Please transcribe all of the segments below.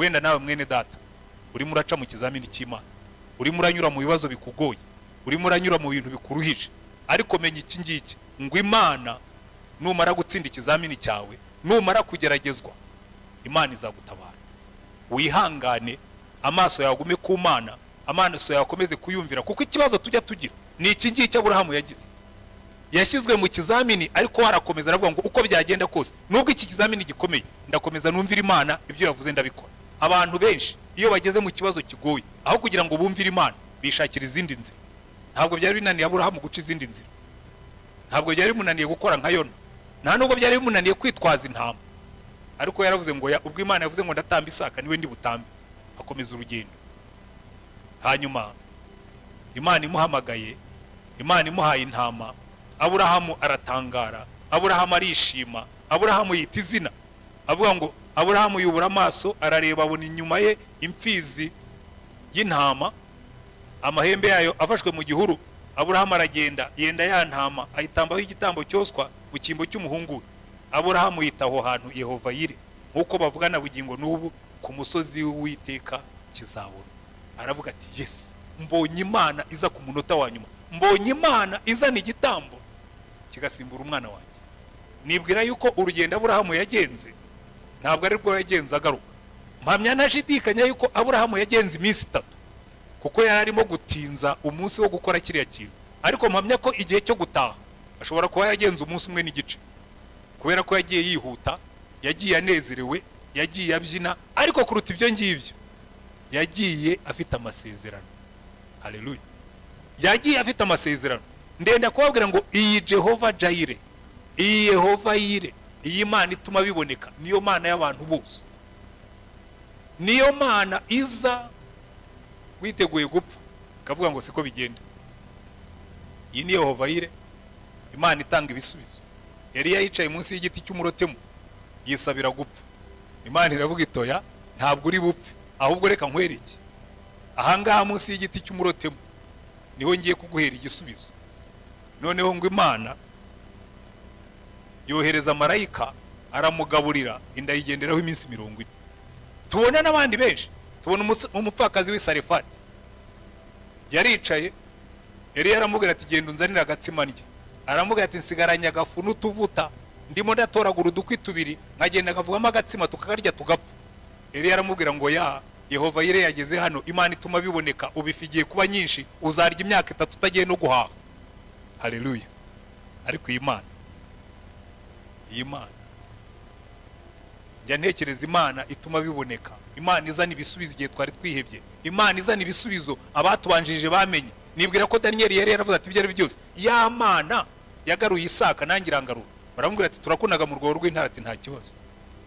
wenda nawe mwene data urimo uraca mu kizamini cy'Imana, urimo uranyura mu bibazo bikugoye, urimo uranyura mu bintu bikuruhije, ariko menya iki ngiki ngo Imana numara gutsinda ikizamini cyawe, numara kugeragezwa, Imana izagutabara. Wihangane, amaso yawe agume ku Mana, amaso yawe akomeze kuyumvira, kuko ikibazo tujya tugira ni iki ngiki Aburahamu yagize. Yashyizwe mu kizamini ariko harakomeza aravuga ngo uko byagenda kose, nubwo iki kizamini gikomeye, ndakomeza numvira Imana, ibyo yavuze ndabikora. Abantu benshi iyo bageze mu kibazo kigoye, aho kugira ngo bumvire Imana, bishakira izindi nzira. Ntabwo byari binaniye Aburahamu guca izindi nzira, ntabwo byari bimunaniye gukora nka Yona, nta nubwo byari bimunaniye kwitwaza intama, ariko yaravuze ngo ubwo Imana yavuze ngo ndatamba Isaka niwe ndi butambe, akomeza urugendo. Hanyuma Imana imuhamagaye, Imana imuhaye intama, Aburahamu aratangara, Aburahamu arishima, Aburahamu yita izina, avuga ngo Aburahamu yubura amaso arareba, abona inyuma ye imfizi y'intama, amahembe yayo afashwe mu gihuru. Aburahamu aragenda yenda ya ntama, ayitambaho igitambo cyoswa mu cyimbo cy'umuhungu we. Aburahamu yita aho hantu Yehova Yire, nkuko bavugana bugingo n'ubu ku musozi w'Uwiteka kizabona. Aravuga ati yes, mbonye Imana iza ku munota wa nyuma, mbonye Imana izana igitambo kigasimbura umwana wanjye. Nibwira yuko urugendo Aburahamu yagenze ntabwo ari rwo yagenze agaruka. Mpamya ntashidikanya yuko Aburahamu yagenze iminsi 3, kuko yari arimo gutinza umunsi wo gukora kiriya kintu, ariko mpamya ko igihe cyo gutaha ashobora kuba yagenze umunsi umwe n'igice, kubera ko yagiye yihuta, yagiye anezerewe, yagiye abyina, ariko kuruta ibyo ngibyo yagiye afite amasezerano. Haleluya. Yagiye afite amasezerano. Ndenda kubabwira ngo iyi Jehova Jaire, iyi Yehova Yire, iyi Mana ituma biboneka, niyo Mana y'abantu bose, niyo Mana iza witeguye gupfa kavuga ngo siko bigenda. Iyi ni Yehova Yire, Imana itanga ibisubizo. Yari yicaye munsi y'igiti cy'umurotemu yisabira gupfa, Imana iravuga itoya, ntabwo uri bupfe, ahubwo reka nkwereke ahangaha munsi y'igiti cy'umurotemu niho ngiye kuguhera igisubizo. Noneho ngo Imana yohereza marayika aramugaburira, inda yigenderaho iminsi 40. Tubona n'abandi benshi, tubona umupfakazi w'Isarefati yaricaye, yari yaramubwira ati genda unzanira agatsima ndye, aramubwira ati nsigaranye agafu n'utuvuta, ndimo ndatoragura udukwi 2 nkagenda nkavugamo agatsima tukagarya tugapfa. Yari yaramubwira ngo ya Yehova Yire yageze hano, Imana ituma biboneka, ubifigiye kuba nyinshi, uzarya imyaka 3 utagiye no guhaha. Haleluya. Ariko iyi Imana njya ntekereza Imana ituma biboneka, Imana izana ibisubizo igihe twari twihebye, Imana izana ibisubizo abatubanjirije bamenye. Nibwira ko Daniel yari yaravuze ati ibyo ari byose ya Mana yagaruye Isaka nangira ngarura. Baramubwira ati turakunaga mu rwego rw'intara, ati nta kibazo.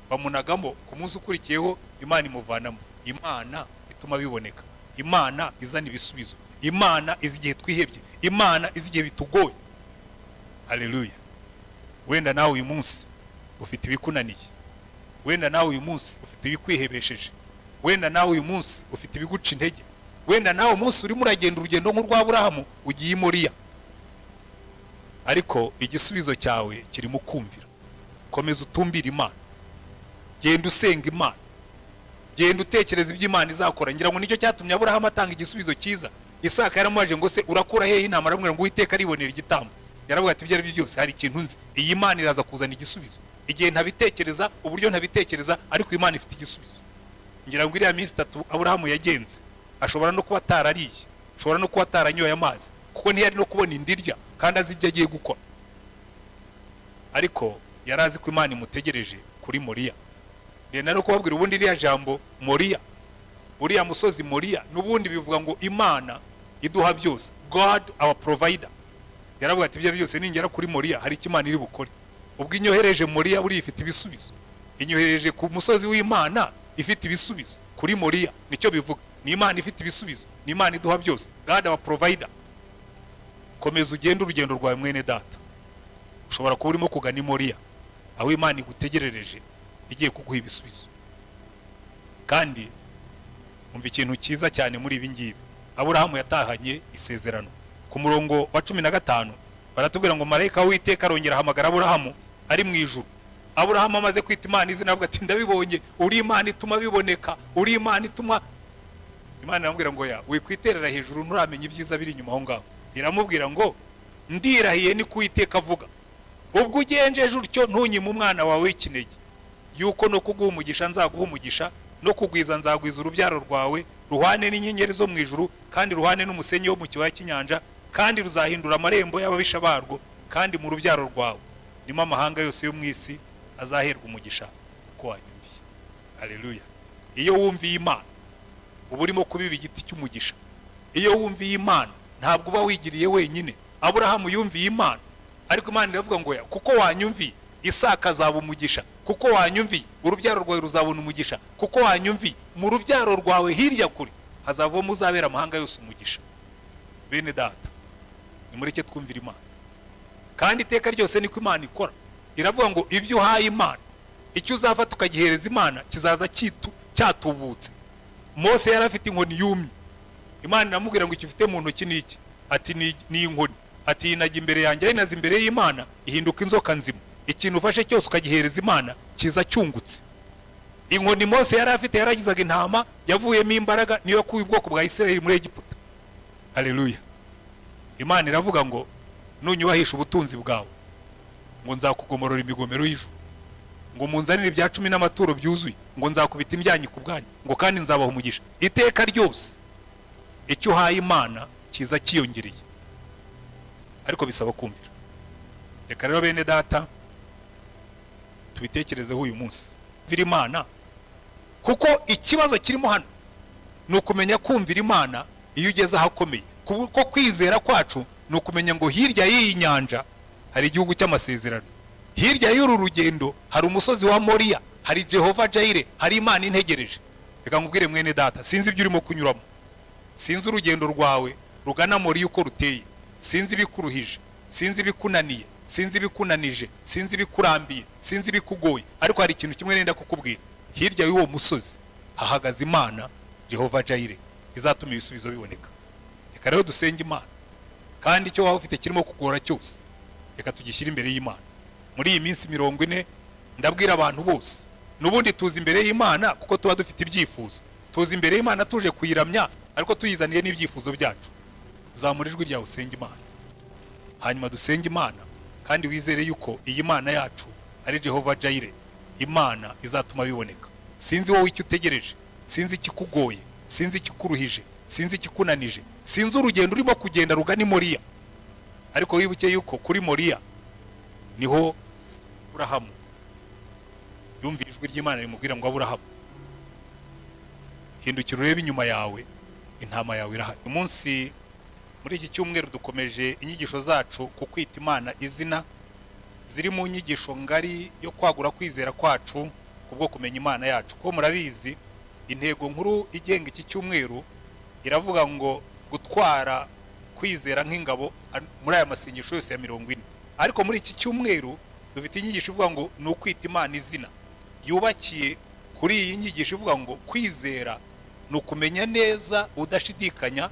Bamunagamo ku munsi ukurikiyeho Imana imuvanamo. Imana ituma biboneka, Imana izana ibisubizo, Imana izi igihe twihebye, Imana izi igihe bitugoye. Haleluya. Wenda nawe uyu munsi ufite ibikunaniye, wenda nawe uyu munsi ufite ibikwihebesheje, wenda nawe uyu munsi ufite ibiguca intege, wenda nawe umunsi urimo uragenda urugendo nk'urwa Aburahamu ugiye i Moriya, ariko igisubizo cyawe kirimo kumvira. Komeza utumbira Imana, genda usenga Imana, genda utekereza ibyo Imana izakora. Ngira ngo nicyo cyatumye Aburahamu atanga igisubizo cyiza. Isaka yaramubajije ngo se urakura hehe intama? Aramubwira ngo Uwiteka aribonera igitambo. Yaravuga ati ibyo ari byo byose hari ikintu nzi, iyi Imana iraza kuzana igisubizo. Igihe ntabitekereza, uburyo ntabitekereza, ariko Imana ifite igisubizo. Ngira ngo iriya minsi 3 Aburahamu yagenze, ashobora no kuba atarariye, ashobora no kuba ataranyoye amazi, kuko ntiyari no kubona indirya kandi azi ibyo agiye gukora, ariko yarazi ko Imana imutegereje kuri Moriya. Ndenda no kubabwira ubundi iriya jambo Moriya, uriya musozi Moriya n'ubundi bivuga ngo Imana iduha byose, God our provider. Yaravuga ati ibyo byose ningera kuri Moriya hari ikimana iri bukore. Ubwo inyohereje Moriya buri ifite ibisubizo, inyohereje ku musozi w'Imana ifite ibisubizo. Kuri Moriya nicyo bivuga, ni Imana ifite ibisubizo, ni Imana iduha byose, God our provider. Komeza ugenda urugendo rwawe mwene data, ushobora kuba urimo kugana i Moriya, aho Imana igutegerereje igiye kuguha ibisubizo. Kandi umva ikintu cyiza cyane muri ibi ngibi, Aburahamu yatahanye isezerano. Ku murongo wa 15 baratubwira ngo marayika w'Uwiteka arongera ahamagara Aburahamu ari mu ijuru, Aburahamu amaze kwita Imana izina avuga ati ndabibonye, uri Imana ituma biboneka, uri Imana ituma. Imana iramubwira ngo ya wikwiterera hejuru nturamenya ibyiza biri inyuma aho ngaho. Iramubwira ngo ndirahiye ni kuiteka avuga, ubwo ugenjeje utyo ntunyime umwana wawe w'ikinege, yuko no kuguha umugisha nzaguha umugisha, no kugwiza nzagwiza urubyaro rwawe ruhane n'inyenyeri zo mu ijuru, kandi ruhane n'umusenyi wo mu kibaya cy'inyanja, kandi ruzahindura amarembo y'ababisha barwo, kandi mu rubyaro rwawe nimo amahanga yose yo mu isi azaherwa umugisha ko wanyumviye. Haleluya. Iyo wumviye Imana uba urimo kubiba igiti cy'umugisha. Iyo wumviye Imana ntabwo uba wigiriye wenyine. Aburahamu yumviye Imana, ariko Imana iravuga ngo ya kuko wanyumviye Isaka azaba umugisha, kuko wanyumviye urubyaro rwawe ruzabona umugisha, kuko wanyumviye mu rubyaro rwawe hirya kure hazavamo uzabera amahanga yose umugisha. Bene data, nimureke twumvira Imana, kandi iteka ryose niko Imana ikora. Iravuga ngo ibyo uhaye Imana, icyo uzafata ukagihereza Imana kizaza cyatubutse. Mose yari afite inkoni yumye, Imana iramubwira ngo icyo ufite mu ntoki ni iki? Ati ni inkoni. Ati inajya imbere yanjye, inaza imbere y'Imana ihinduka inzoka nzima. Ikintu ufashe cyose ukagihereza Imana kiza cyungutse. Inkoni Mose yari afite yaragizaga intama, yavuyemo imbaraga, niyo yakuye ubwoko bwa Isirayeli muri Egiputa. Haleluya. Imana iravuga ngo nunyubahisha ubutunzi bwawe ngo nzakugomorora imigomero y'ijuru, ngo munzanire ibya 10 n'amaturo byuzuye, ngo nzakubita imyanyi ku bwanyu, ngo kandi nzabaha umugisha. Iteka ryose icyo uhaye Imana kiza kiyongereye, ariko bisaba kumvira. Reka rero bene data tubitekerezeho uyu munsi, kumvira Imana, kuko ikibazo kirimo hano ni ukumenya kumvira Imana. Iyo ugeze ahakomeye, kuko kwizera kwacu ni ukumenya ngo hirya y'iyi nyanja hari igihugu cy'amasezerano, hirya y'uru rugendo hari umusozi wa Moriya, hari Jehova Jaire, hari Imana integereje. Reka nkubwire mwene data, sinzi ibyo urimo kunyuramo, sinzi urugendo rwawe rugana Moriya uko ruteye, sinzi ibikuruhije, sinzi ibikunaniye, sinzi ibikunanije, sinzi ibikurambiye, sinzi ibikugoye, ariko hari ikintu kimwe nenda kukubwira. Hirya y'uwo musozi hahagaze Imana Jehova Jaire, izatuma ibisubizo biboneka. Reka rero dusenge Imana, kandi icyo waba ufite kirimo kugora cyose reka tugishyire imbere y'Imana. Muri iyi minsi 40 ndabwira abantu bose, nubundi tuzi imbere y'Imana kuko tuba dufite ibyifuzo, tuzi imbere y'Imana tuje kuyiramya, ariko tuyizaniye n'ibyifuzo byacu. Zamura ijwi ryawe usenge Imana, hanyuma dusenge Imana, kandi wizere yuko iyi Mana yacu ari Jehova Jaire, Imana izatuma biboneka. Sinzi wowe icyo utegereje, sinzi ikikugoye, sinzi ikikuruhije, sinzi ikikunanije, sinzi urugendo urimo kugenda rugana Moriya, ariko wibuke yuko kuri Moriya niho Aburahamu yumvira ijwi ry'Imana rimubwira ngo Aburahamu hindukira urebe inyuma yawe, intama yawe irahari. Umunsi muri iki cyumweru dukomeje inyigisho zacu ku kwita Imana izina, ziri mu nyigisho ngari yo kwagura kwizera kwacu kubwo kumenya Imana yacu. Ko murabizi intego nkuru igenga iki cyumweru iravuga ngo gutwara kwizera nk'ingabo muri aya masengesho yose ya 40. Ariko muri iki cyumweru dufite inyigisho ivuga ngo ni ukwita Imana izina, yubakiye kuri iyi nyigisho ivuga ngo kwizera ni ukumenya neza udashidikanya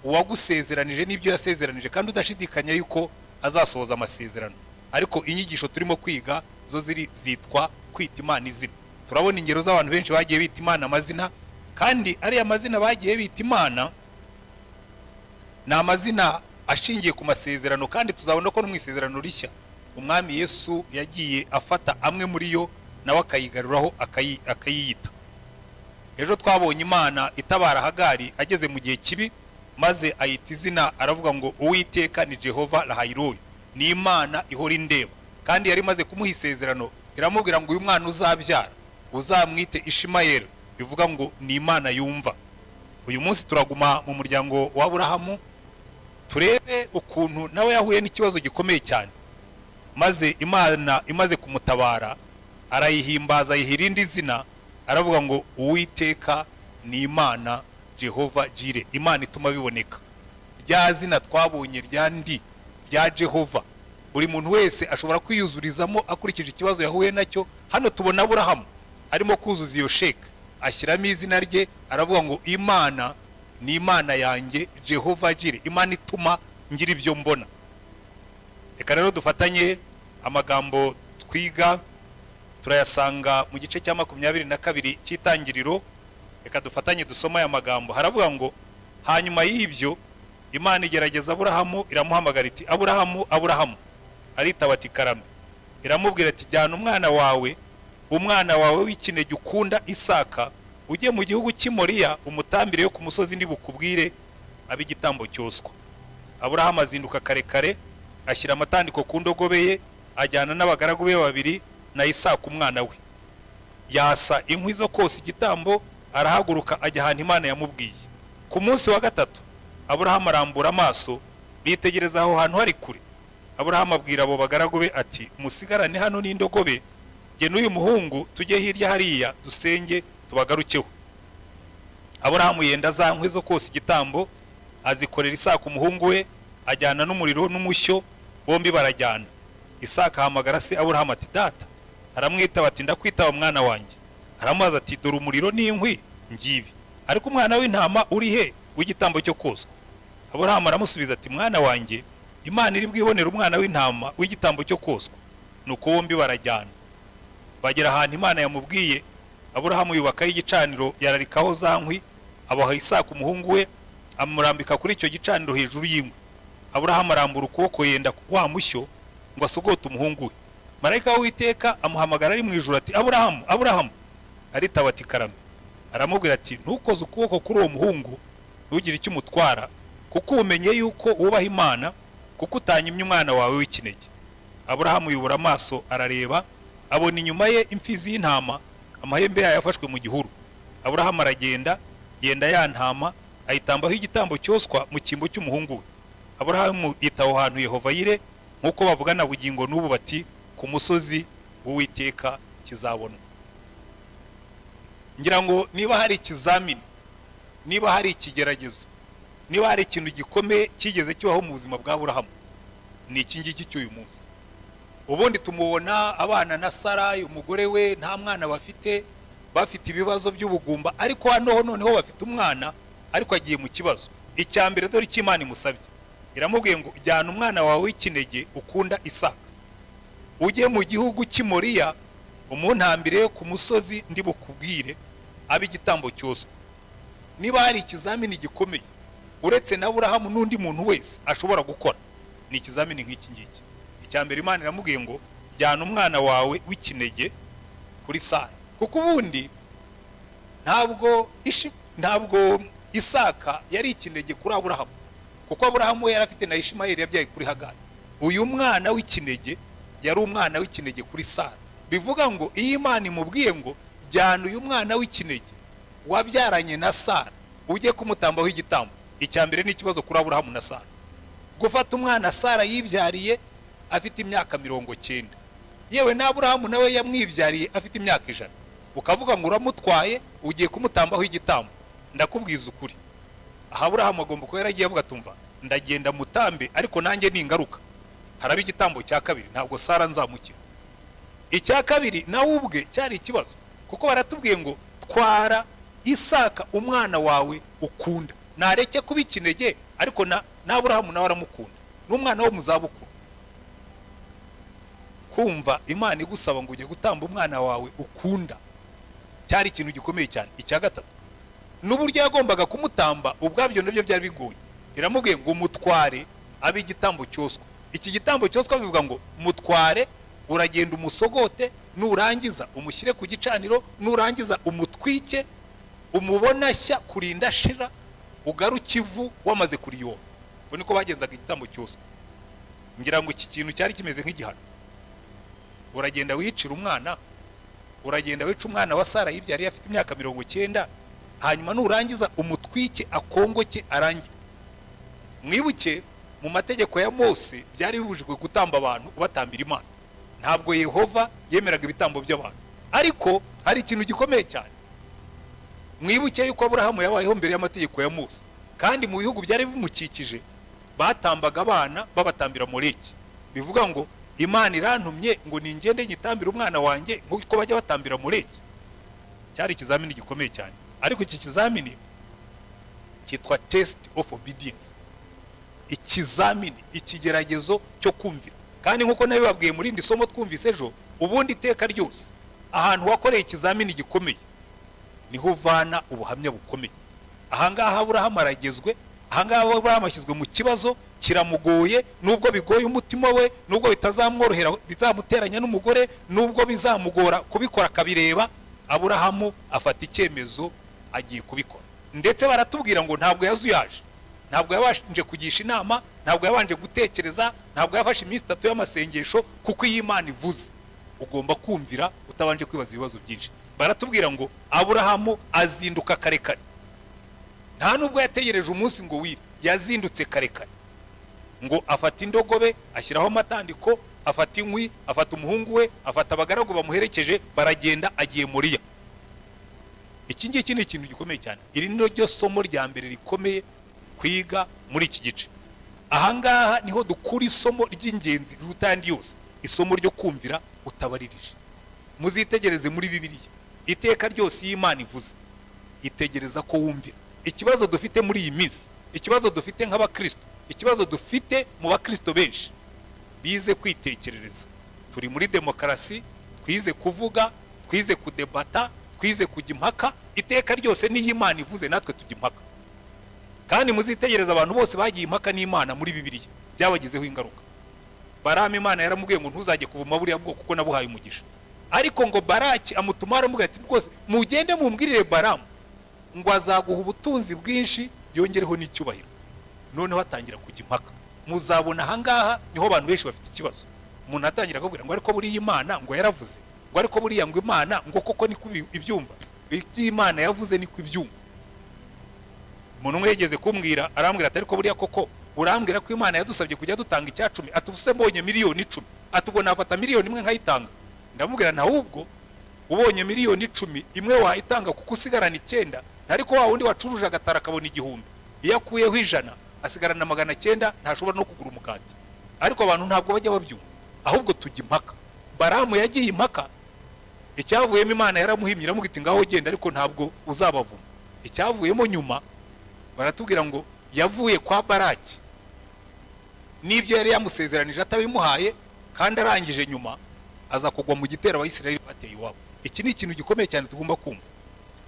uwagusezeranije n'ibyo yasezeranije, kandi udashidikanya yuko azasohoza amasezerano. Ariko inyigisho turimo kwiga zo zitwa kwita Imana izina. Turabona ingero z'abantu benshi bagiye bita Imana amazina, kandi ari amazina bagiye bita Imana ni amazina ashingiye ku masezerano, kandi tuzabona ko no mu isezerano rishya umwami Yesu yagiye afata amwe muri yo nawe akayigaruraho akayiyita. Ejo twabonye Imana itabara Hagari ageze mu gihe kibi, maze ayita izina, aravuga ngo Uwiteka ni Jehova Rahayiroyi, ni Imana ihora indeba, kandi yari maze kumuha isezerano, iramubwira ngo uyu mwana uzabyara uzamwite Ishimayeli, bivuga ngo ni Imana yumva. Uyu munsi turaguma mu muryango wa Aburahamu, turebe ukuntu nawe yahuye n'ikibazo gikomeye cyane, maze Imana imaze kumutabara arayihimbaza, yihirindi zina, aravuga ngo Uwiteka ni Imana Jehova Jire, Imana ituma biboneka. Rya zina twabonye ryandi rya Jehova buri muntu wese ashobora kwiyuzurizamo akurikije ikibazo yahuye nacyo. Hano tubona Aburahamu arimo kuzuza iyo sheke, ashyiramo izina rye, aravuga ngo Imana ni Imana yanjye Jehova Jire, Imana ituma ngira ibyo mbona. Reka rero dufatanye amagambo twiga turayasanga mu gice cya 22 cy'itangiriro. Reka dufatanye dusoma aya magambo. Haravuga ngo hanyuma y'ibyo Imana igerageza Aburahamu, iramuhamagara iti Aburahamu, Aburahamu. Aritaba ati karame. Iramubwira ati jyana umwana wawe w'ikinege ukunda Isaka, ujye mu gihugu cy'Imoriya, umutambire yo ku musozi ndibukubwire abigitambo cyoswa. Aburahamu azinduka kare kare, ashyira amatandiko ku ndogobe ye, ajyana n'abagaragu be babiri na Isaka umwana we. Yasa inkwi zo kosa igitambo, arahaguruka ajya ahantu Imana yamubwiye. Ku munsi wa gatatu Aburahamu arambura amaso, yitegereza aho hantu hari kure. Aburahamu abwira abo bagaragu be ati musigarane hano n'indogobe, jye n'uyu muhungu tujye hirya hariya dusenge tubagarukeho. Aburahamu yenda za nkwi zo kosa igitambo, azikorera Isaka umuhungu we, ajyana n'umuriro n'umushyo, bombi barajyana. Isaka ahamagara se Aburahamu ati data. Aramwitaba ati ndakwitaba mwana wanjye. Aramubaza ati dore umuriro n'inkwi ngibi, ariko umwana w'intama uri he w'igitambo cyo koswa? Aburahamu aramusubiza ati mwana wanjye, Imana iri bwibonera umwana w'intama w'igitambo cyo koswa. Nuko bombi barajyana. Bagera ahantu Imana yamubwiye. Aburahamu yubakaho igicaniro, yararikaho za nkwi, abaha Isaka umuhungu we, amurambika kuri icyo gicaniro hejuru y'inkwi. Aburahamu arambura ukuboko yenda wa mushyo ngo asogote umuhungu we. Marayika w'Uwiteka amuhamagara ari mu ijuru ati Aburahamu, Aburahamu. Aritaba ati karame. Aramubwira ati ntukoze ukuboko kuri uwo muhungu, ntugire icyo umutwara, kuko umenye yuko wubaha Imana, kuko utanyimye umwana wawe w'ikinege. Aburahamu yubura amaso arareba, abona inyuma ye imfizi y'intama, amahembe yayo yafashwe mu gihuru. Aburahamu aragenda, yenda ya ntama, ayitambaho igitambo cyoswa mu cyimbo cy'umuhungu we. Aburahamu yitaho hantu Yehova Yire, nk'uko bavugana bugingo n'ubu bati ku musozi w'Uwiteka kizabonwa. Ngira ngo niba hari ikizamini, niba hari ikigeragezo, niba hari ikintu gikomeye kigeze kibaho mu buzima bwa Aburahamu, ni iki ngiki cy'uyu munsi. Ubundi tumubona abana na Sara umugore we nta mwana bafite ibibazo by'ubugumba, ariko hano noneho bafite umwana, ariko agiye mu kibazo. Icyambere dore icyo Imana imusabye, iramubwiye ngo jyana umwana wawe w'ikinege ukunda Isaka, ujye mu gihugu cy'Imoriya, umuntambire yo ku musozi ndibukubwire abigitambo cyoswa. Niba hari ikizamini gikomeye uretse na Aburahamu n'undi muntu wese ashobora gukora, ni ikizamini nk'iki ngiki. Icyambere Imana iramubwiye ngo jyana umwana wawe w'ikinege kuri Sara, kuko ubundi ntabwo Isaka yari ikinege kuri Aburahamu, kuko Aburahamu we yarafite na Ishimayeli yabyaye kuri Hagari. Uyu mwana w'ikinege yari umwana w'ikinege kuri Sara. Bivuga ngo iyo Imana imubwiye ngo jyana uyu mwana w'ikinege wabyaranye na Sara ujye kumutambaho igitambo, icyambere ni ikibazo kuri Aburahamu na Sara. Gufata umwana Sara yibyariye afite imyaka 90, yewe na Aburahamu nawe yamwibyariye afite imyaka 100, ukavuga ngo uramutwaye ugiye kumutambaho igitambo. Ndakubwiza ukuri, aha Aburahamu agomba ko yaragiye avuga tumva ndagenda mutambe, ariko nanjye ningaruka haraba igitambo cya kabiri, ntabwo Sara nzamukira. Icya kabiri nawe ubwe cyari ikibazo, kuko baratubwiye ngo twara Isaka umwana wawe ukunda, nareke kuba ikinege, ariko na Aburahamu nawe aramukunda, n'umwana wo muzabukuru. Kumva Imana igusaba ngo ujye gutamba umwana wawe ukunda cyari ikintu gikomeye cyane. Icya gatatu n'uburyo yagombaga kumutamba ubwabyo nabyo byari bigoye. Iramubwiye ngo mutware abigitambo cyoswa. Iki gitambo cyoswa bivuga ngo mutware, uragenda umusogote, nurangiza umushyire ku gicaniro, nurangiza umutwike, umubona shya kurinda shira, ugaruke ivu wamaze kuriyora. Ubwo niko bagenzaga igitambo cyoswa. Ngira ngo iki kintu cyari kimeze nk'igihano. Uragenda wicira umwana, uragenda wica umwana wa Sara yibyariye afite imyaka 90, hanyuma nurangiza umutwike akongoke arangi. Mwibuke mu mategeko ya Mose byari bibujijwe gutamba abantu ubatambira Imana. Ntabwo Yehova yemeraga ibitambo by'abantu, ariko hari ikintu gikomeye cyane. Mwibuke yuko Aburahamu yabayeho mbere y'amategeko ya Mose, kandi mu bihugu byari bimukikije batambaga abana babatambira Moleki. Bivuga ngo Imana irantumye ngo ningende nyitambira umwana wanjye nk'uko bajya batambira Moleki. Cyari ikizamini gikomeye cyane, ariko iki kizamini cyitwa test of obedience, ikizamini, ikigeragezo cyo kumvira. Kandi nkuko nabibabwiye muri ndi somo twumvise ejo, ubundi iteka ryose ahantu wakoreye ikizamini gikomeye niho uvana ubuhamya bukomeye. Ahangaha Aburahamu aragezwe, ahangaha Aburahamu ashyizwe mu kibazo kiramugoye, nubwo bigoye umutima we, nubwo bitazamworohera, bizamuteranya n'umugore, nubwo bizamugora kubikora akabireba, Aburahamu afata icyemezo agiye kubikora. Ndetse baratubwira ngo ntabwo yazuyaje, ntabwo yabanje kugisha inama, ntabwo yabanje gutekereza, ntabwo yafashe iminsi 3 y'amasengesho, kuko iyi Imana ivuze ugomba kumvira utabanje kwibaza ibibazo byinshi. Baratubwira ngo Aburahamu azinduka karekare, nta nubwo yategereje umunsi ngo wire, yazindutse karekare, ngo afata indogobe ashyiraho amatandiko, afata inkwi, afata umuhungu we, afata abagaragu bamuherekeje, baragenda agiye Moriya. Iki ngiki ni ikintu gikomeye cyane. Iri ni ryo somo rya mbere rikomeye kwiga muri iki gice. Ahangaha niho dukura isomo ry'ingenzi rutandi yose, isomo ryo kumvira utabaririje. Muzitegereze muri Bibiliya, iteka ryose y'Imana ivuze itegereza ko wumvira. Ikibazo dufite muri iyi minsi, ikibazo dufite nk'abakristo, ikibazo dufite mu bakristo benshi, bize kwitekerereza. Turi muri demokarasi, twize kuvuga, twize kudebata, twize kujya impaka. Iteka ryose ni y'Imana ivuze natwe tujya impaka. Kandi muzitegereza abantu bose bagiye impaka n'Imana muri Bibiliya byabagizeho ingaruka. Baramu Imana yaramubwiye ngo ntuzajye kuvuma buriya bwoko kuko nabuhaye umugisha. Ariko ngo Baraki amutuma aramubwira ati rwose mugende mumbwirire Baramu ngo azaguha ubutunzi bwinshi yongereho n'icyubahiro. Noneho atangira kujya impaka. Muzabona ahangaha niho abantu benshi bafite ikibazo. Umuntu atangira akubwira ngo ariko buriya Imana ngo yaravuze, ngo ariko buriya ngo Imana ngo koko niko ibyumva, Imana yavuze niko ibyumva. Umuntu umwe yegeze kumbwira, arambwira ati ariko buriya koko urambwira ko Imana yadusabye kujya dutanga icya 10, atubuse mbonye miliyoni 10, atubwo nafata miliyoni 1 nkayitanga. Ndamubwira nta hubwo ubonye miliyoni 10 imwe wayitanga kuko usigarana 9, ariko wa wundi wacuruje agatara akabona 1,000, iyo akuyeho 100 asigarana 900, ntashobora no kugura umukati. Ariko abantu ntabwo bajya babyumva, ahubwo tujya impaka. Baramu yagiye impaka, icyavuyemo Imana yaramuhimye iramubwira iti ngaho genda, ariko ntabwo uzabavuma. Icyavuyemo nyuma baratubwira ngo yavuye kwa Baraki n'ibyo yari yamusezeranije atabimuhaye, kandi arangije nyuma aza kugwa mu gitero Abisirayeli bateye iwabo. Iki ni ikintu gikomeye cyane tugomba kumva.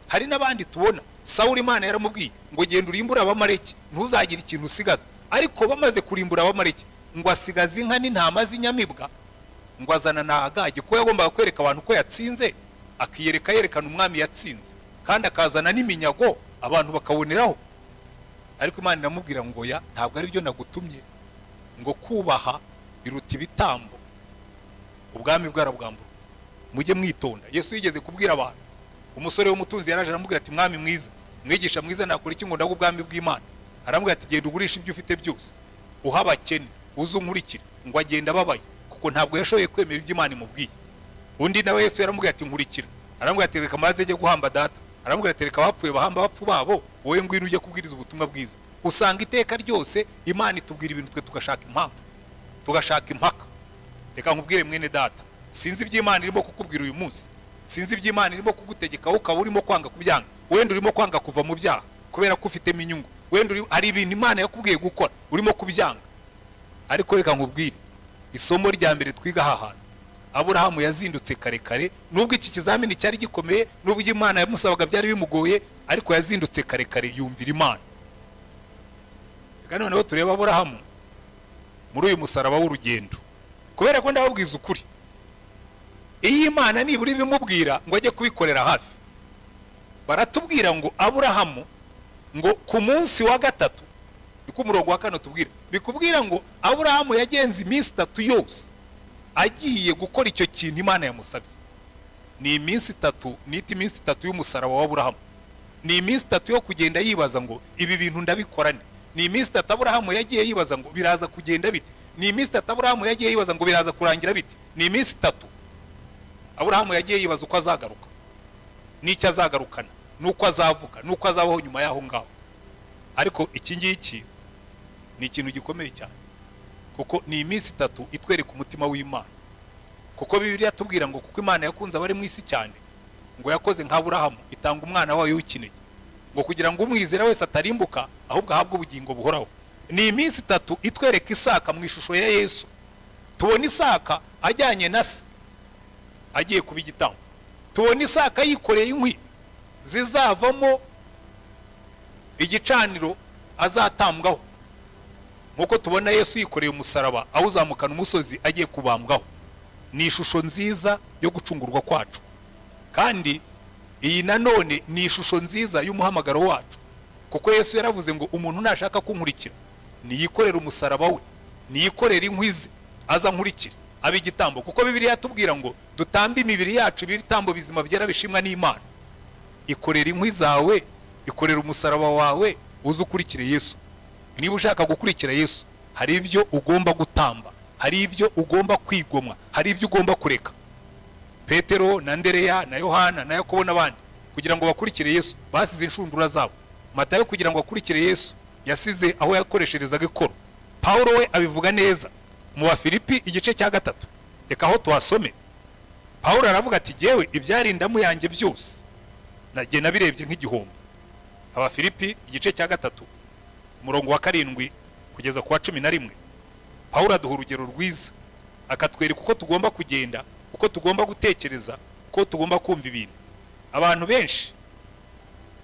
Hari n'abandi tubona Sawuli Imana yaramubwiye ngo genda urimbura abamareki, ntuzagira ikintu usigaza. Ariko bamaze kurimbura abamareki ngo asigaze inka n'intama z'inyamibwa, ngo azana na Agagi, ko yagombaga kwereka abantu ko yatsinze, yerekana umwami yatsinze, kandi akazana n'iminyago abantu bakaboneraho. Ariko Imana iramubwira ngo ya ntabwo ari byo nagutumye, ngo kubaha biruta ibitambo, ubwami bwarabwambura, mujye mwitonda. Yesu yigeze kubwira abantu, umusore w'umutunzi yaraje aramubwira ati mwami mwiza, mwigisha mwiza, nakora iki ngo ndago ubwami bw'Imana? Aramubwira ati genda ugurisha ibyo ufite byose uha abakene uze unkurikire. Ngo agenda ababaye kuko ntabwo yashoboye kwemera ibyo Imana imubwiye. Undi nawe Yesu yaramubwira ati nkurikira. Aramubwira ati reka maze ajye guhamba data. Aramubwira ati reka bapfuye bahamba bapfu babo, wowe ngwino ujye kubwiriza ubutumwa bwiza. Usanga iteka ryose Imana itubwira ibintu twe tugashaka impamvu, tugashaka impaka. Reka nkubwire mwene data, sinzi ibyo Imana irimo kukubwira uyu munsi, sinzi ibyo Imana irimo kugutegeka ukaba urimo kwanga kubyanga. Wenda urimo kwanga kuva mu byaha kubera ko ufitemo inyungu, wenda hari ibintu Imana yakubwiye gukora urimo kubyanga. Ariko reka nkubwire isomo rya mbere twiga aha hantu, Aburahamu yazindutse karekare, nubwo iki kizamini cyari gikomeye, nubwo Imana yamusabaga byari bimugoye, ariko yazindutse karekare yumvira Imana. Kandi noneho tureba Aburahamu muri uyu musaraba w'urugendo, kubera ko ndababwiza ukuri, iyi Imana nibura ibimubwira ngo ajye kubikorera hafi. Baratubwira ngo Aburahamu ngo ku munsi wa 3, niko umurongo wa 4 tubwira, bikubwira ngo Aburahamu yagenze iminsi 3 yose agiye gukora icyo kintu Imana yamusabye. Ni iminsi 3, niti iminsi 3 y'umusaraba wa Aburahamu, ni iminsi 3 yo kugenda yibaza ngo ibi bintu ndabikorane. Ni iminsi 3 Aburahamu yagiye yibaza ngo biraza kugenda bite. Ni iminsi 3 Aburahamu yagiye yibaza ngo biraza kurangira bite. Ni iminsi 3 Aburahamu yagiye yibaza uko azagaruka, n'icyo azagarukana, nuko azavuga, nuko azabaho nyuma yaho ngaho. Ariko iki ngiki ni ikintu gikomeye cyane, kuko ni iminsi 3 itwereka umutima w'Imana. Kuko Bibiliya tubwira ngo kuko Imana yakunze abari mu isi cyane, ngo yakoze nka Aburahamu itanga umwana wayo w'ikinege, ngo kugira ngo umwizera wese atarimbuka ahubwo ahabwe ubugingo buhoraho. Ni iminsi 3 itwereka Isaka mu ishusho ya Yesu. Tubona Isaka ajyanye na se agiye kuba igitambo. tubona Isaka yikoreye inkwi zizavamo igicaniro azatambwaho, nkuko tubona Yesu yikoreye umusaraba awuzamukana umusozi agiye kubambwaho. Ni ishusho nziza yo gucungurwa kwacu, kandi iyi nanone ni ishusho nziza y'umuhamagaro wacu, kuko Yesu yaravuze ngo umuntu nashaka kunkurikira niyikorera umusaraba we, niyikorera inkwi ze, aza nkurikire abe igitambo, kuko Bibiliya yatubwira ngo dutambe imibiri yacu ibitambo bizima byera bishimwa n'Imana. Ikorera inkwi zawe, ikorera umusaraba wawe, uze ukurikire Yesu. Niba ushaka gukurikira Yesu, hari ibyo ugomba gutamba, hari ibyo ugomba kwigomwa, hari ibyo ugomba kureka. Petero na Andereya na Yohana na Yakobo n'abandi kugira ngo bakurikire Yesu basize inshundura zabo. Matayo kugira ngo akurikire Yesu yasize aho yakoresherezaga ikoro. Paulo we abivuga neza mu Bafilipi igice cya 3. Reka aho tuhasome. Paulo aravuga ati jewe ibyarindamu yanjye byose nagiye nabirebye nk'igihombo. Abafilipi igice cya 3 umurongo wa 7 kugeza ku wa 11. Paulo aduha urugero rwiza akatwereka uko tugomba kugenda, uko tugomba gutekereza, uko tugomba kumva ibintu. Abantu benshi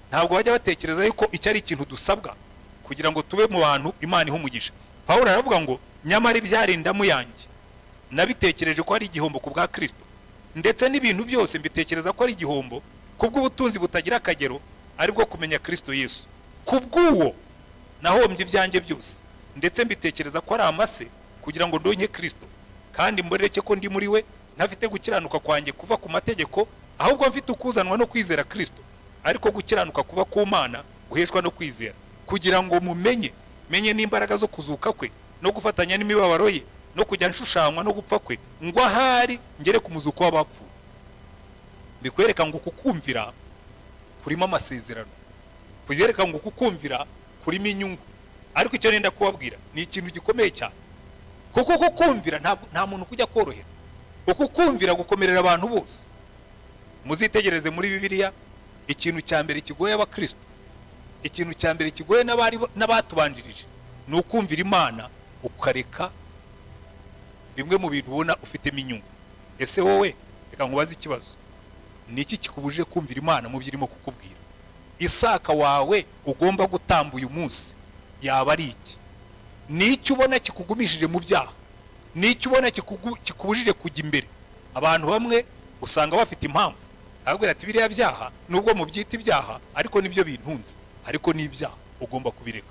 ntabwo bajya batekereza yuko icyo ari ikintu dusabwa kugira ngo tube mu bantu Imana iha umugisha. Paulo aravuga ngo nyamara ibyarindamu yanjye nabitekereje ko ari igihombo ku bwa Kristo, ndetse n'ibintu byose mbitekereza ko ari igihombo kubw'ubutunzi butagira akagero, aribwo kumenya Kristo Yesu. Kubw'uwo nahombye ibyanjye byose, ndetse mbitekereza ko ari amase kugira ngo ndonke Kristo, kandi mboreke ko ndi muri we, ntafite gukiranuka kwanjye kuva ku mategeko, ahubwo mfite ukuzanwa no kwizera Kristo, ariko gukiranuka kuva ku Mana guheshwa no kwizera, kugira ngo menye n'imbaraga zo kuzuka kwe no gufatanya n'imibabaro ye, no kujya nshushanywa no gupfa kwe, ngo ahari ngere ku muzuko w'abapfuye. Bikwereka ngo kukumvira kurimo amasezerano, kwereka ngo kukumvira kurimo inyungu. Ariko icyo nenda kubabwira ni ikintu gikomeye cyane, kuko kukumvira nta muntu kujya korohera. Kukumvira gukomerera abantu bose. Muzitegereze muri Bibiliya, ikintu cya mbere kigoye abakristo, ikintu cya mbere kigoye n'abatubanjirije ni ukumvira Imana, ukareka bimwe mu bintu ubona ufitemo inyungu. Ese wowe reka nkubaze ikibazo, ni iki kikubujije kumvira Imana mu byirimo kukubwira? Isaka wawe ugomba gutamba uyu munsi yaba ari iki? Ni icyo ubona kikugumishije mu byaha? Ni icyo ubona kikubujije kujya imbere? Abantu bamwe usanga bafite impamvu ababwira ati biriya byaha nubwo mu byita ibyaha ariko nibyo bintunze, ariko n'ibyaha ugomba kubireka.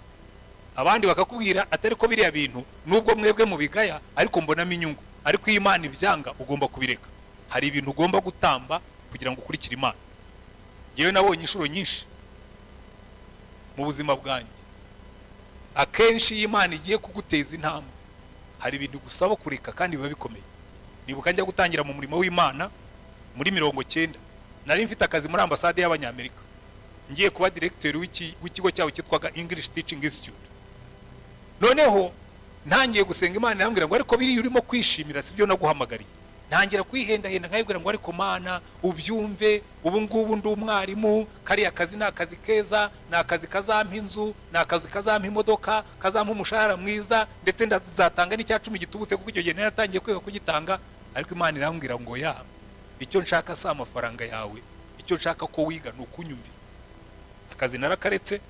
Abandi bakakubwira atari ko biriya bintu nubwo mwebwe mu bigaya ariko mbonamo inyungu, ariko Imana ibyanga ugomba kubireka. Hari ibintu ugomba gutamba kugira ngo ukurikire Imana. Yewe nabonye inshuro nyinshi mu buzima bwanjye, akenshi Imana igiye kuguteza intambwe hari ibintu gusaba kureka kandi biba bikomeye. Nibuka njya gutangira mu murimo w'Imana muri 90, nari mfite akazi muri ambasade y'Abanyamerika, ngiye kuba directeur w'ikigo cyawo cyitwaga English Teaching Institute. Noneho ntangiye gusenga Imana irambwira ngo ariko biri urimo kwishimira sibyo naguhamagariye. Ntangira kwihenda nkayibwira ngo ariko Mana ubyumve, ubu ngubu ndi umwarimu, kari akazi ni akazi keza, ni akazi kazampa inzu, ni akazi kazampa imodoka, kazampa umushahara mwiza, ndetse ndazatanga n'icya 10 gitubutse kuko icyo gihe naratangiye kwiga kugitanga. Ariko Imana irambwira ngo ya icyo nshaka si amafaranga yawe, icyo nshaka ko wiga ni ukunyumvira. Akazi narakaretse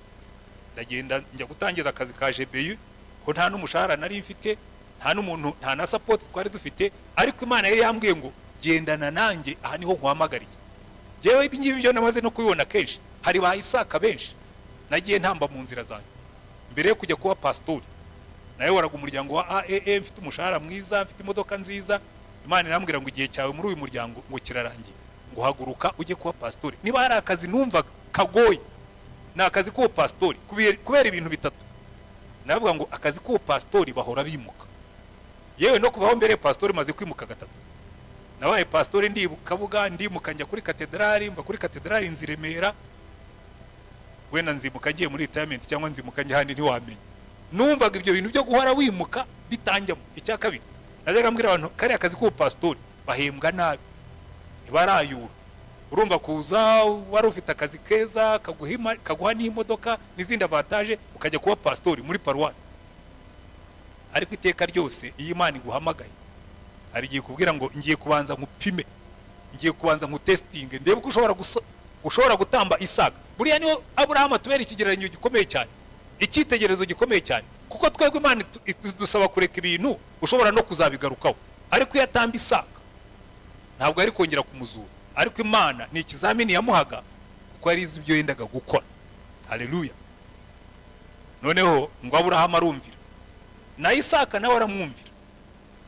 ndagenda njya gutangiza akazi ka GBU, ko nta n'umushahara nari mfite, nta n'umuntu, nta na support twari dufite, ariko Imana yari yambwiye ngo gendana nanjye, aha niho nkuhamagariye. Jewe ibi ngibi byo namaze no kubibona kenshi, hari ba Isaka benshi nagiye ntamba mu nzira zanjye mbere yo kujya kuba pastori. Nawe waraga umuryango wa AAA, mfite umushahara mwiza, mfite imodoka nziza. Imana irambwira ngo igihe cyawe muri uyu muryango ngo kirarangiye, ngo haguruka ujye kuba pastori. Niba hari akazi numvaga kagoye ni akazi k'uwo pastori, kubera ibintu bitatu. Navuga ngo akazi k'uwo pastori bahora bimuka. Yewe no kuvaho mbere pastori maze kwimuka 3. Nabaye pastori ndibuka buga, ndimuka njya kuri katedrali, mva kuri katedrali nziremera, wenda nzimuka ngiye muri retirement cyangwa nzimuka njya handi ntiwamenye. Numvaga ibyo bintu byo guhora wimuka bitanjyamo. Icya kabiri najyaga mbwira abantu kari akazi k'uwo pastori bahembwa nabi, ntibarayura. Urumva kuza wari ufite akazi keza kaguha n'imodoka n'izindi avantage ukajya kuba pastori muri paruwasi. Ariko iteka ryose iyo Imana iguhamagaye hari igiye kubwira ngo ngiye kubanza nkupime ngiye kubanza nkutestinge ndebe ko ushobora gutamba Isaka. Buriya niyo Aburahamu atubera ikigereranyo gikomeye cyane, icyitegererezo gikomeye cyane, kuko twebwe Imana dusaba kureka ibintu ushobora no kuzabigarukaho. Ariko iyo atamba Isaka ntabwo ari kongera kumuzura, ariko Imana ni ikizamini yamuhaga kuko yari izi ibyo yendaga gukora. Haleluya. Noneho ngo Aburahamu arumvira, na Isaka nawe aramwumvira.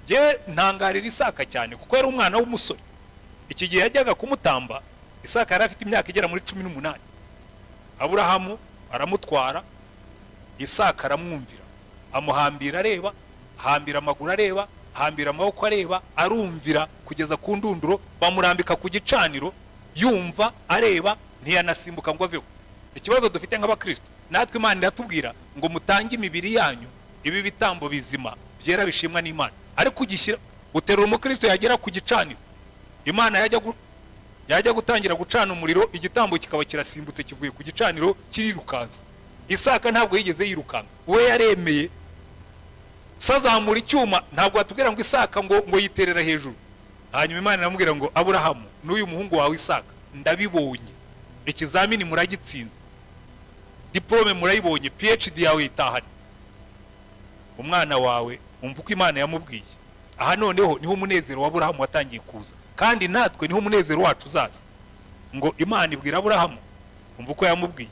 Jewe ntangarira Isaka cyane kuko yari umwana w'umusore. Iki gihe yajyaga kumutamba Isaka yari afite imyaka igera muri 18. Aburahamu aramutwara, Isaka aramwumvira, amuhambira areba, ahambira amaguru areba, ahambira amaboko areba, arumvira kugeza ku ndunduro, bamurambika ku gicaniro, yumva areba, ntiyanasimbuka ngo aveho. Ikibazo dufite nk'abakristo, natwe Imana iratubwira ngo mutange imibiri yanyu ibi bitambo bizima byera bishimwa n'Imana, ariko ugishyira uterura umukristo yagera ku gicaniro, Imana yajya gutangira gucana umuriro, igitambo kikaba kirasimbutse kivuye ku gicaniro kirirukanza. Isaka ntabwo yigeze yirukanga, we yaremeye. Sazamura icyuma, ntabwo atubwira ngo Isaka ngo yiterera hejuru. Hanyuma Imana iramubwira ngo Aburahamu, n'uyu muhungu wawe Isaka ndabibonye, ikizamini muragitsinze, diplome murayibonye, PhD yawe itahane, umwana wawe umva uko Imana yamubwiye. Aha noneho niho umunezero wa Aburahamu watangiye kuza, kandi natwe niho umunezero wacu uzaza. Ngo Imana ibwira Aburahamu umva uko yamubwiye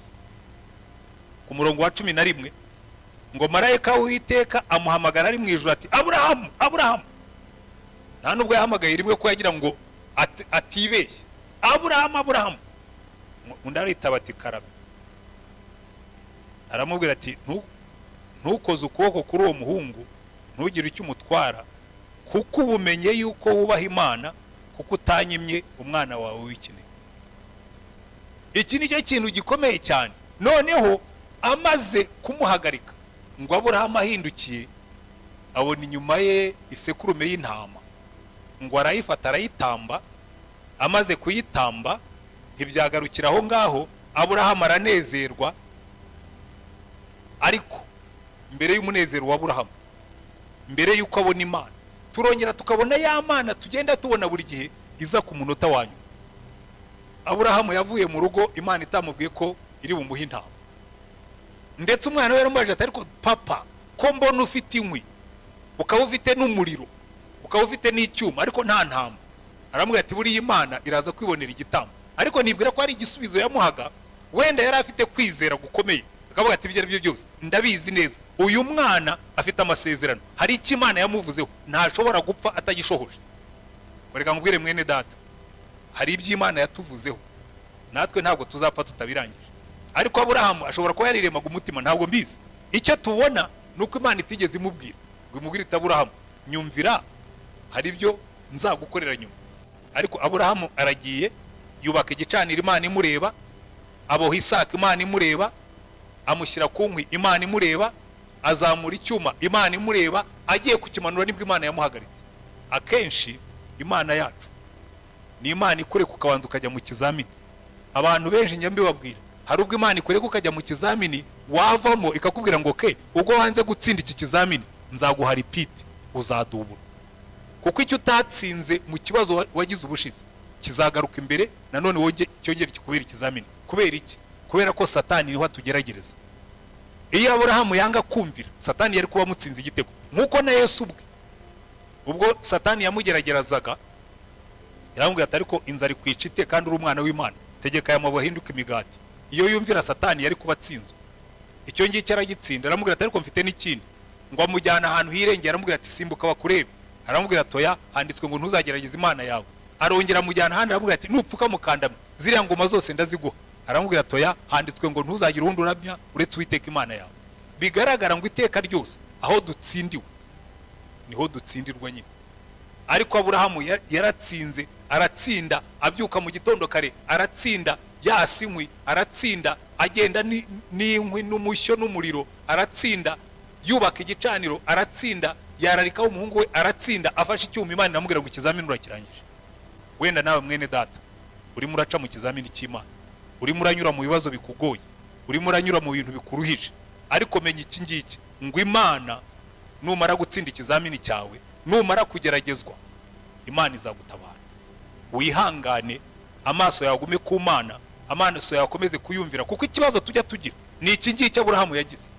ku murongo wa 11, ngo marayika w'Uwiteka amuhamagara ari mu ijuru ati Aburahamu, Aburahamu. Nta nubwo yahamagaye rimwe ko yagira ngo atibeshye, Aburahamu, Aburahamu. Undi aritaba ati karame. Aramubwira ati ntukoze ukuboko kuri uwo muhungu, ntugire icyo umutwara, kuko ubumenye yuko wubaha Imana, kuko utanyimye umwana wawe w'ikinege. Iki ni cyo kintu gikomeye cyane. Noneho amaze kumuhagarika, ngo Aburahamu ahindukiye abona inyuma ye isekurume y'intama, ngo arayifata arayitamba. Amaze kuyitamba ntibyagarukira aho ngaho, Aburahamu aranezerwa. Ariko mbere y'umunezero wa Aburahamu, mbere y'uko abona Imana, turongera tukabona ya Mana tugenda tubona buri gihe iza ku munota wanyu. Aburahamu yavuye mu rugo Imana itamubwiye ko iri bumuhe intama, ndetse umwana we yaramubajije ati ariko papa, ko mbona ufite inkwi, ukaba ufite n'umuriro, ukaba ufite n'icyuma, ariko nta ntama? Aramubwira ati buriya Imana iraza kwibonera igitambo. Ariko nibwira ko ari igisubizo yamuhaga, wenda yari afite kwizera gukomeye, akavuga ati ibyo ari byo byose ndabizi neza uyu mwana afite amasezerano, hari icyo Imana yamuvuzeho, ntashobora gupfa atagishohoje. Koreka ngubwire mwene data, hari ibyo Imana yatuvuzeho, natwe ntabwo tuzapfa tutabirangije. Ariko Aburahamu ashobora kuba yariremaga umutima, ntabwo mbizi. Icyo tubona nuko Imana itigeze imubwira ngo imubwire iti Aburahamu nyumvira, hari ibyo nzagukorera nyuma. Ariko Aburahamu aragiye, yubaka igicaniro Imana imureba, aboha Isaka Imana imureba, amushyira ku nkwi Imana imureba, azamura icyuma Imana imureba, agiye kukimanura nibwo Imana yamuhagaritse. Akenshi Imana yacu ni Imana ikureka ukabanza ukajya mu kizamini. Abantu benshi njya mbibabwira, hari ubwo Imana ikureka ukajya mu kizamini, wavamo ikakubwira ngo ke ubwo wanze gutsinda iki kizamini nzaguha repeat, uzadubura. Kuko icyo utatsinze mu kibazo wagize ubushize kizagaruka imbere nanone woge cyongera kikubera ikizamini. Kubera iki? Kubera ko Satani niho atugeragereza. Iyo Aburahamu yanga kumvira, Satani yari kuba mutsinze igitego, nkuko na Yesu ubwo Satani yamugeragerezaga, yaramubwira ati ariko inzara ikwica ite kandi uri umwana w'Imana, tegeka aya mabuye ahinduke imigati. Iyo yumvira Satani yari kuba atsinzwe. Icyo ngicyo aragitsinda. Aramubwira ati ariko mfite n'ikindi, ngo amujyana ahantu hirengera, aramubwira ati simbuka bakurebe. Aramubwira ati oya, handitswe ngo ntuzagerageze Imana yawe. Arongera amujyana ahandi, aramubwira ati nupfuka mukandamwe ziriya ngoma zose ndaziguha. Aramubwira ati oya, handitswe ngo ntuzagire undi uramya uretse Uwiteka Imana yawe. Bigaragara ngo iteka ryose aho dutsindiwe niho dutsindirwa nyine. Ariko Aburahamu yaratsinze, aratsinda, abyuka mu gitondo kare, aratsinda, yasinkwi, aratsinda, agenda n'inkwi n'umushyo n'umuriro, aratsinda, yubaka igicaniro, aratsinda, yararikaho umuhungu we, aratsinda, afashe icyuma Imana iramubwira ngo ikizamini urakirangije. Wenda nawe mwene data urimo uraca mu kizamini cy'Imana, urimo uranyura mu bibazo bikugoye, urimo uranyura mu bintu bikuruhije, ariko menya iki ngiki, ngo Imana numara gutsinda ikizamini cyawe, numara kugeragezwa, Imana izagutabara. wihangane, amaso yawe agume ku Mana, amaso yawe akomeze kuyumvira, kuko ikibazo tujya tugira ni iki ngiki Aburahamu yagize.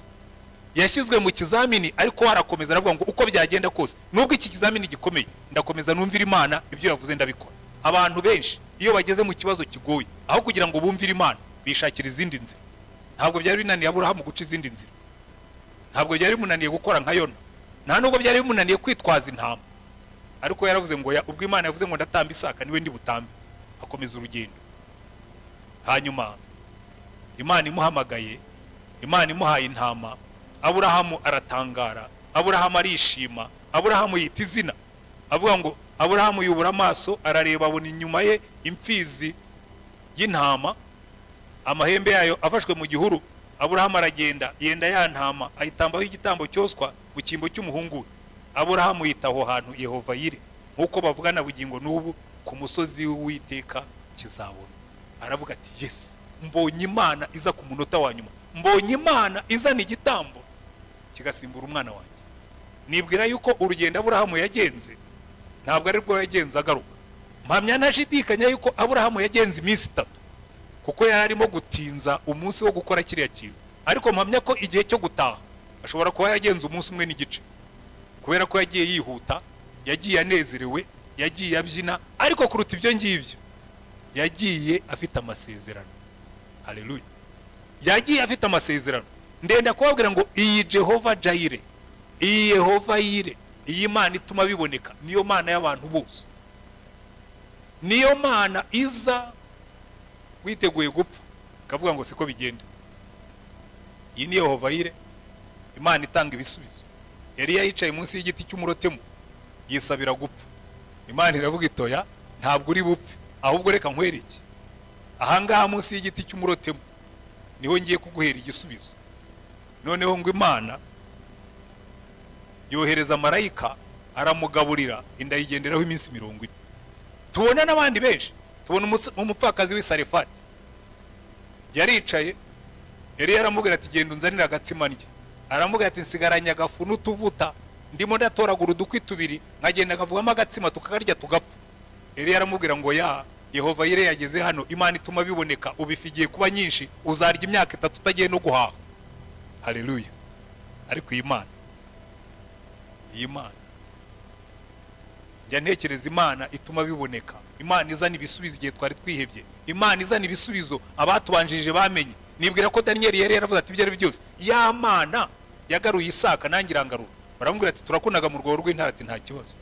Yashyizwe mu kizamini ariko harakomeza aravuga ngo uko byagenda kose nubwo iki kizamini gikomeye ndakomeza numvira Imana, ibyo yavuze ndabikora. Abantu benshi iyo bageze mu kibazo kigoye, aho kugira ngo bumvire Imana bishakira izindi nzira. Ntabwo byari binaniye Aburahamu guca izindi nzira, ntabwo byari bimunaniye gukora nka Yona, nta nubwo byari bimunaniye kwitwaza intama, ariko yaravuze ngo ubwo Imana yavuze ngo ndatamba Isaka niwe ndi butambe, akomeza urugendo. Hanyuma Imana imuhamagaye, Imana imuhaye intama, Aburahamu aratangara, Aburahamu arishima, Aburahamu yita izina, avuga ngo Aburahamu yubura amaso arareba, abona inyuma ye imfizi y'intama, amahembe yayo afashwe mu gihuru. Aburahamu aragenda yenda ya ntama ayitambaho igitambo cyoswa mu cyimbo cy'umuhungu we. Aburahamu yita aho hantu Yehova Yire, nkuko bavugana bugingo n'ubu ku musozi w'Uwiteka kizabona. Aravuga ati yes, mbonye Imana iza ku munota wa nyuma, mbonye Imana izana igitambo kigasimbura umwana wanjye. Nibwira yuko urugendo Aburahamu yagenze ntabwo ari rwo yagenze agaruka. Mpamya ntashidikanya yuko Aburahamu yagenze iminsi 3, kuko yari arimo gutinza umunsi wo gukora kiriya kintu. Ariko mpamya ko igihe cyo gutaha ashobora kuba yagenze umunsi umwe n'igice, kubera ko yagiye yihuta, yagiye anezerewe, yagiye abyina. Ariko kuruta ibyo ngibyo yagiye afite amasezerano. Haleluya! Yagiye afite amasezerano. Ndenda kubabwira ngo iyi Jehova Jaire, iyi Yehova Yire, iyi Mana ituma biboneka, niyo Mana y'abantu bose, niyo Mana iza witeguye gupfa kavuga ngo siko bigenda. Iyi ni Yehova Yire, Imana itanga ibisubizo. Yari yicaye munsi y'igiti cy'umurotemu yisabira gupfa. Imana iravuga itoya, ntabwo uri bupfe, ahubwo reka nkwereke ahangaha munsi y'igiti cy'umurotemu niho ngiye kuguhera igisubizo. Noneho ngo Imana yohereza marayika aramugaburira, inda yigenderaho iminsi 40. Tubona n'abandi benshi, tubona umupfakazi w'Isarefati yaricaye, yari yaramubwira ati genda unzanira agatsima ndye. Aramubwira ati nsigaranye agafu n'utuvuta, ndimo ndatoragura udukwi 2 nkagenda nkavugamo agatsima tukagarya tugapfa. Yari yaramubwira ngo Yehova Yire yageze hano, Imana ituma biboneka, ubifigiye kuba nyinshi, uzarya imyaka 3 utagiye no guhaha. Haleluya! Ariko iyi Imana njya ntekereza Imana ituma biboneka, Imana izana ibisubizo igihe twari twihebye, Imana izana ibisubizo abatubanjirije bamenye. Nibwira ko Daniel yari yaravuze ati ibyo ari byose ya Mana yagaruye Isaka nangira ngarura. Baramubwira ati turakunaga mu rwego rw'intara, ati nta kibazo.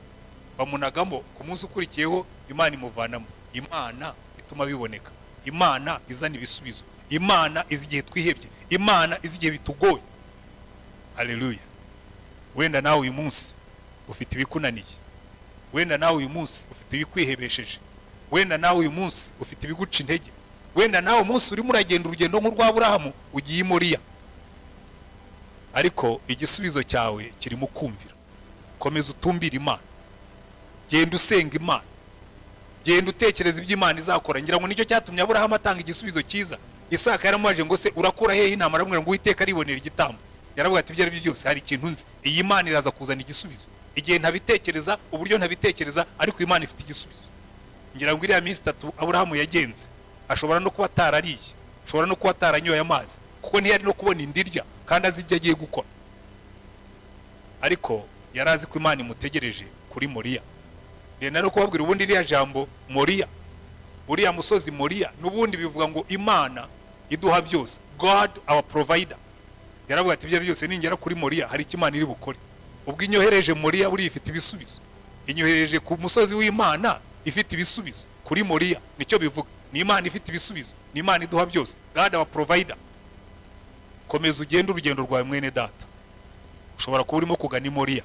Bamunagamo ku munsi ukurikiyeho Imana imuvanamo. Imana ituma biboneka, Imana izana ibisubizo, Imana izi igihe twihebye, Imana izi igihe bitugoye. Haleluya! Wenda nawe uyu munsi ufite ibikunaniye, wenda nawe uyu munsi ufite ibikwihebesheje, wenda nawe uyu munsi ufite ibiguca intege, wenda nawe umunsi urimo uragenda urugendo nk'urwa Aburahamu ugiye i Moriya, ariko igisubizo cyawe kirimo kumvira. Komeza utumbira Imana, genda usenga Imana, genda utekereza ibyo Imana izakora. Ngira ngo nicyo cyatumye Aburahamu atanga igisubizo cyiza. Isaka yaramubajije ngo se urakura hehe intama? Aramubwira ngo Uwiteka aribonera igitambo. Yaravuga ati ibyo ari byo byose hari ikintu nzi, iyi Imana iraza kuzana igisubizo. Igihe ntabitekereza, uburyo ntabitekereza, ariko Imana ifite igisubizo. Ngira ngo iriya minsi 3 Aburahamu yagenze, ashobora no kuba atarariye, ashobora no kuba ataranyoye amazi, kuko ntiyari no kubona indirya kandi azi ibyo agiye gukora. Ariko yarazi ko Imana imutegereje kuri Moriya. Ndenda no kubabwira ubundi iriya jambo Moriya, uriya musozi Moriya n'ubundi bivuga ngo Imana iduha byose, God our provider. Yaravuga ati ibyo byose ningera kuri Moriya hari ikimana iri bukore. Ubwo inyohereje Moriya buri ifite ibisubizo, inyohereje ku musozi w'Imana ifite ibisubizo. Kuri Moriya nicyo bivuga, ni Imana ifite ibisubizo, ni Imana iduha byose, God our provider. Komeza ugenda urugendo rwawe mwene data. Ushobora kuba urimo kugana i Moriya,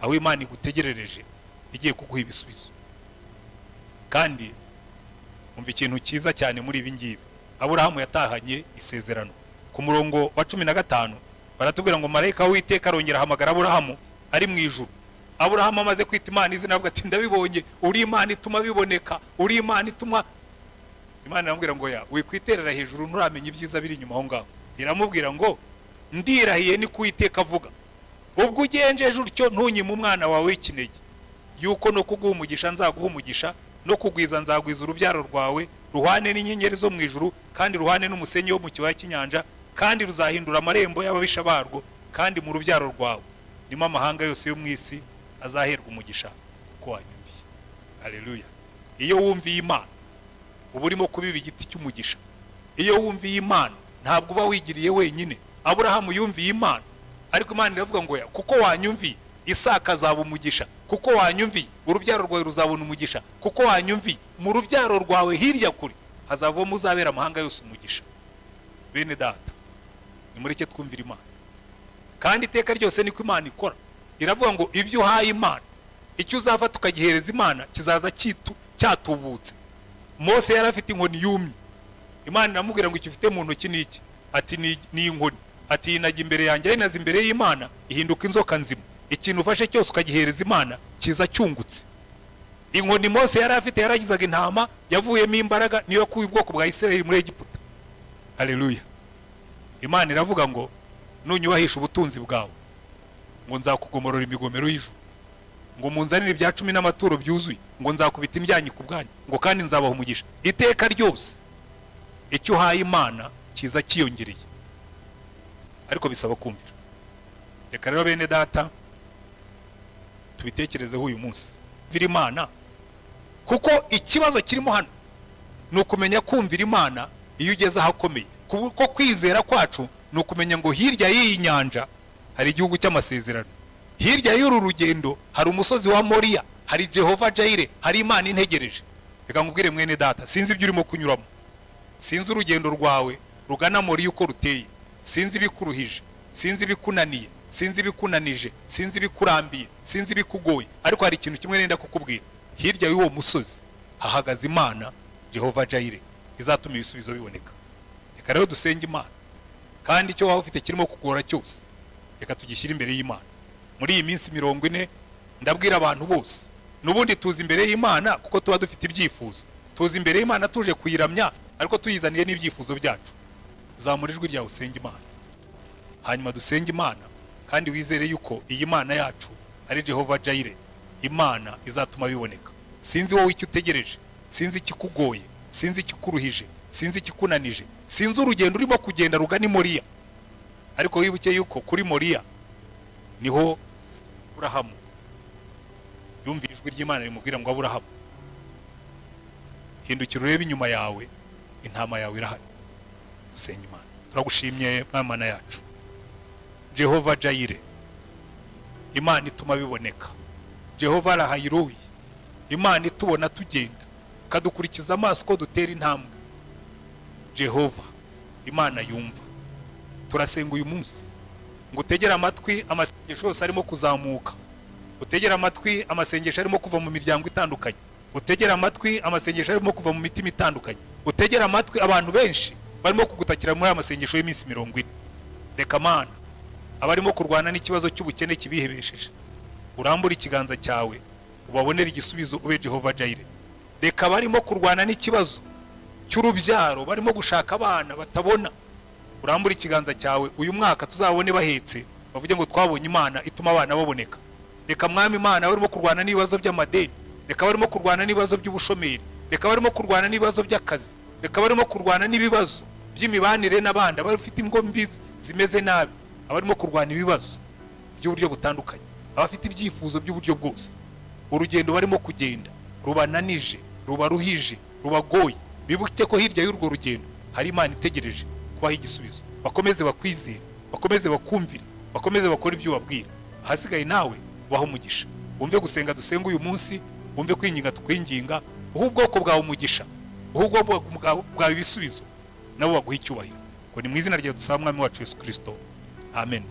aho Imana igutegerereje igiye kuguha ibisubizo. Kandi umva ikintu cyiza cyane muri ibi ngibi, Aburahamu yatahanye isezerano. Ku murongo wa 15 baratubwira ngo marayika w'Uwiteka arongera ahamagara Aburahamu ari mu ijuru. Aburahamu amaze kwita Imana izina avuga ati ndabibonye, uri Imana ituma biboneka, uri Imana ituma. Imana iramubwira ngo wikwiterera hejuru nturamenya ibyiza biri inyuma aho ngaho. Iramubwira ngo ndirahiye ni Uwiteka avuga, ubwo ugenjeje utyo ntunyime umwana wawe w'ikinege, yuko no kuguha umugisha nzaguha umugisha, no kugwiza nzagwiza urubyaro rwawe ruhane n'inyenyeri zo mu ijuru kandi ruhane n'umusenyi wo mu kibaya cy'inyanja kandi ruzahindura amarembo y'ababisha barwo kandi mu rubyaro rwawe nimo amahanga yose yo mu isi azaherwa umugisha ko wanyumviye. Haleluya. Iyo wumviye Imana uba urimo kubiba igiti cy'umugisha. Iyo wumviye Imana ntabwo uba wigiriye wenyine. Aburahamu yumviye Imana ariko Imana iravuga ngo kuko wanyumviye Isaka azaba umugisha, kuko wanyumviye urubyaro rwawe ruzabona umugisha, kuko wanyumviye mu rubyaro rwawe hirya kure hazavamo uzabera amahanga yose umugisha. Bene data nimureke twumvira Imana kandi iteka ryose niko Imana ikora. Iravuga ngo ibyo uhaye Imana icyo uzafata ukagihereza Imana kizaza cyatubutse. Mose yari afite inkoni yumye, Imana iramubwira ngo icyo ufite mu ntoki ni iki? Ati ni inkoni. Ati inajya imbere yanjye inaza imbere y'Imana ihinduka inzoka nzima. Ikintu ufashe cyose ukagihereza Imana kiza cyungutse. Inkoni Mose yari afite yaragizaga intama yavuyemo imbaraga niyo yakuye ubwoko bwa Isirayeli muri Egiputa. Haleluya. Imana iravuga ngo nunyubahisha ubutunzi bwawe ngo nzakugomorora imigomero y'ijuru, ngo munzanire ibya 10 n'amaturo byuzuye, ngo nzakubita imyanyi ku bwanyu, ngo kandi nzabaha umugisha. Iteka ryose icyo uhaye Imana kiza kiyongereye, ariko bisaba kumvira. Reka rero bene data tubitekerezeho uyu munsi vira Imana, kuko ikibazo kirimo hano ni ukumenya kumvira Imana. Iyo ugeze ahakomeye kuko kwizera kwacu ni ukumenya ngo hirya y'iyi nyanja hari igihugu cy'amasezerano, hirya y'uru rugendo hari umusozi wa Moriya, hari Jehova Jaire, hari Imana integereje. Reka nkubwire mwene data, sinzi ibyo urimo kunyuramo, sinzi urugendo rwawe rugana Moriya uko ruteye, sinzi ibikuruhije, sinzi ibikunaniye, sinzi ibikunanije, sinzi ibikurambiye, sinzi ibikugoye, ariko hari ikintu kimwe nenda kukubwira. Hirya y'uwo musozi hahagaze Imana Jehova Jaire izatuma ibisubizo biboneka. Reka rero dusenge Imana, kandi icyo waba ufite kirimo kugora cyose reka tugishyire imbere y'Imana. Muri iyi minsi 40 ndabwira abantu bose, nubundi tuzi imbere y'Imana kuko tuba dufite ibyifuzo, tuzi imbere y'Imana tuje kuyiramya ariko tuyizaniye n'ibyifuzo byacu. Zamura ijwi ryawe usenge Imana, hanyuma dusenge Imana kandi wizere yuko iyi Mana yacu ari Jehova Jaire, Imana izatuma biboneka. Sinzi wowe icyo utegereje, sinzi ikikugoye, sinzi ikikuruhije, sinzi ikikunanije, sinzi urugendo urimo kugenda rugana Moriya, ariko wibuke yuko kuri Moriya niho Aburahamu yumvira ijwi ry'Imana rimubwira ngo Aburahamu hindukira urebe inyuma yawe, intama yawe irahari. Dusenge Imana. Turagushimye Mana yacu Jehova Jaire, Imana ituma biboneka, Jehova Rahayiroyi, Imana itubona tugenda kadukurikiza amaso ko dutera intambwe. Jehova Imana yumva, turasenga uyu munsi ngo utegere amatwi amasengesho yose arimo kuzamuka, utegere amatwi amasengesho arimo kuva mu miryango itandukanye, utegere amatwi amasengesho arimo kuva mu mitima itandukanye, utegere amatwi abantu benshi barimo kugutakira muri amasengesho y'iminsi 40. Reka Mana abarimo kurwana n'ikibazo cy'ubukene kibihebesheje urambura ikiganza cyawe ubabonera igisubizo, ube Jehova Jaire. Reka barimo kurwana n'ikibazo cy'urubyaro, barimo gushaka abana batabona, urambura ikiganza cyawe uyu mwaka tuzabone bahetse bavuge ngo twabonye Imana ituma abana baboneka. Reka Mwami Imana barimo kurwana n'ibibazo by'amadeni, reka barimo kurwana n'ibibazo by'ubushomeri, reka barimo kurwana n'ibibazo by'akazi, reka barimo kurwana n'ibibazo by'imibanire n'abandi, abafite ingo mbi zimeze nabi, abarimo kurwana ibibazo by'uburyo butandukanye, abafite ibyifuzo by'uburyo bwose. Urugendo barimo kugenda rubananije, rubaruhije, rubagoye, bibuke ko hirya y'urwo rugendo hari Imana itegereje kubaha igisubizo. Bakomeze bakwizere, bakomeze bakumvire, bakomeze bakora ibyo wabwira. Ahasigaye nawe baho umugisha. Wumve gusenga dusenga uyu munsi, wumve kwinginga tukwinginga, ubwoko bwawe umugisha, ubwoko bwawe ibisubizo, nabo baguha icyubahiro. Ngo ni mu izina rya dusaba Mwami wacu Yesu Kristo. Amen.